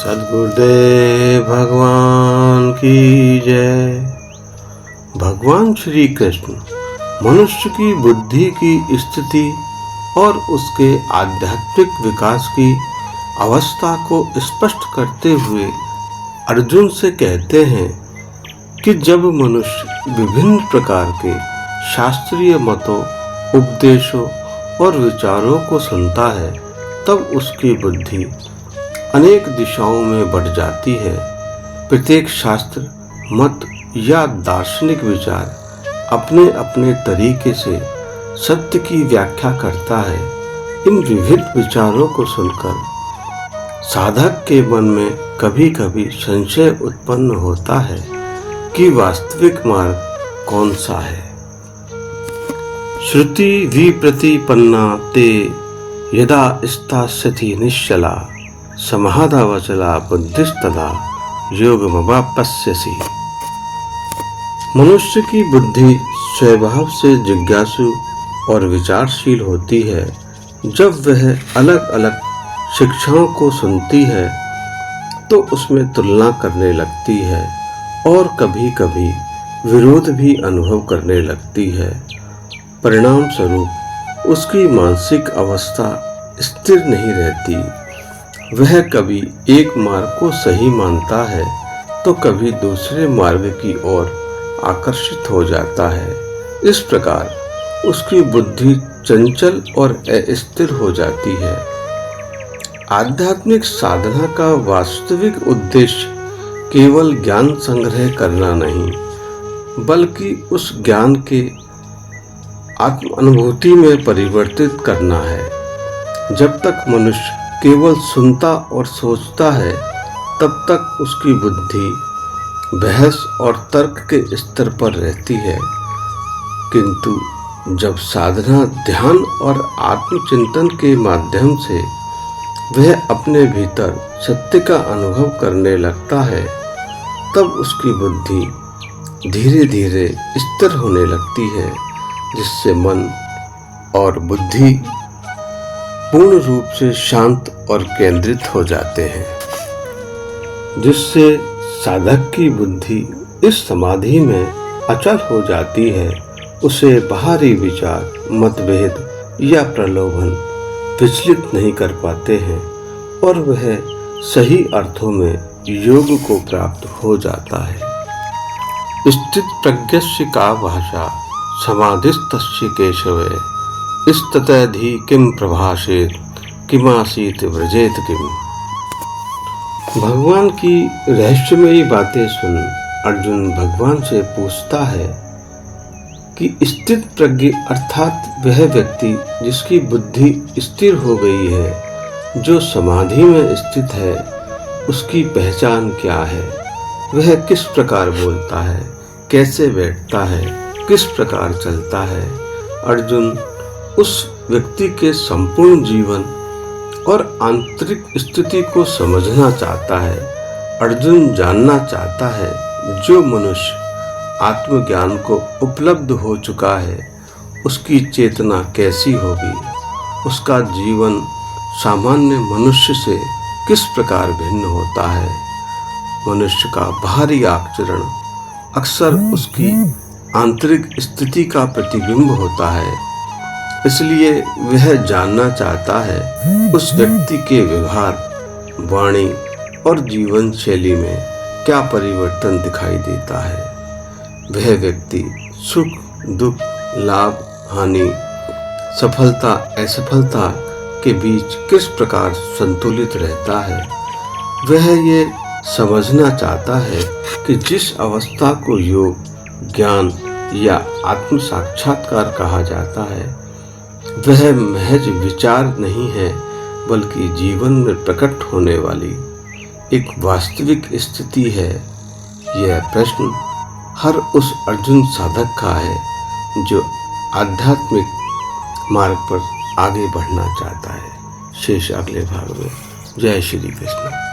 सद्गुरुदेव भगवान की जय। भगवान श्री कृष्ण मनुष्य की बुद्धि की स्थिति और उसके आध्यात्मिक विकास की अवस्था को स्पष्ट करते हुए अर्जुन से कहते हैं कि जब मनुष्य विभिन्न प्रकार के शास्त्रीय मतों, उपदेशों और विचारों को सुनता है तब उसकी बुद्धि अनेक दिशाओं में बढ़ जाती है। प्रत्येक शास्त्र, मत या दार्शनिक विचार अपने अपने तरीके से सत्य की व्याख्या करता है। इन विविध विचारों को सुनकर साधक के मन में कभी कभी संशय उत्पन्न होता है कि वास्तविक मार्ग कौन सा है। श्रुति विप्रतिपन्ना ते यदा स्थास्यति निश्चला समाधावचला बुद्धिस्तदा योगमवाप्स्यसि। मनुष्य की बुद्धि स्वभाव से जिज्ञासु और विचारशील होती है। जब वह अलग अलग शिक्षाओं को सुनती है तो उसमें तुलना करने लगती है और कभी कभी विरोध भी अनुभव करने लगती है। परिणाम स्वरूप उसकी मानसिक अवस्था स्थिर नहीं रहती। वह कभी एक मार्ग को सही मानता है तो कभी दूसरे मार्ग की ओर आकर्षित हो जाता है। इस प्रकार उसकी बुद्धि चंचल और अस्थिर हो जाती है। आध्यात्मिक साधना का वास्तविक उद्देश्य केवल ज्ञान संग्रह करना नहीं, बल्कि उस ज्ञान के आत्म अनुभूति में परिवर्तित करना है। जब तक मनुष्य केवल सुनता और सोचता है तब तक उसकी बुद्धि बहस और तर्क के स्तर पर रहती है, किंतु जब साधना, ध्यान और आत्मचिंतन के माध्यम से वह अपने भीतर सत्य का अनुभव करने लगता है तब उसकी बुद्धि धीरे धीरे स्थिर होने लगती है, जिससे मन और बुद्धि पूर्ण रूप से शांत और केंद्रित हो जाते हैं, जिससे साधक की बुद्धि इस समाधि में अचल हो जाती है। उसे बाहरी विचार, मतभेद या प्रलोभन विचलित नहीं कर पाते हैं और वह सही अर्थों में योग को प्राप्त हो जाता है। स्थित प्रज्ञस्य का भाषा समाधिस्तस्य केशवे स्ततधि किम प्रभाषेत किमासीत व्रजेत किम। भगवान की रहस्यमयी बातें सुन अर्जुन भगवान से पूछता है कि स्थित प्रज्ञ अर्थात वह व्यक्ति जिसकी बुद्धि स्थिर हो गई है, जो समाधि में स्थित है, उसकी पहचान क्या है। वह किस प्रकार बोलता है, कैसे बैठता है, किस प्रकार चलता है। अर्जुन उस व्यक्ति के संपूर्ण जीवन और आंतरिक स्थिति को समझना चाहता है। अर्जुन जानना चाहता है जो मनुष्य आत्मज्ञान को उपलब्ध हो चुका है उसकी चेतना कैसी होगी, उसका जीवन सामान्य मनुष्य से किस प्रकार भिन्न होता है। मनुष्य का बाहरी आचरण अक्सर उसकी आंतरिक स्थिति का प्रतिबिंब होता है, इसलिए वह जानना चाहता है उस व्यक्ति के व्यवहार, वाणी और जीवन शैली में क्या परिवर्तन दिखाई देता है। वह व्यक्ति सुख, दुख, लाभ, हानि, सफलता, असफलता के बीच किस प्रकार संतुलित रहता है। वह ये समझना चाहता है कि जिस अवस्था को योग, ज्ञान या आत्म साक्षात्कार कहा जाता है वह महज विचार नहीं है, बल्कि जीवन में प्रकट होने वाली एक वास्तविक स्थिति है। यह प्रश्न हर उस अर्जुन साधक का है जो आध्यात्मिक मार्ग पर आगे बढ़ना चाहता है। शेष अगले भाग में। जय श्री कृष्ण।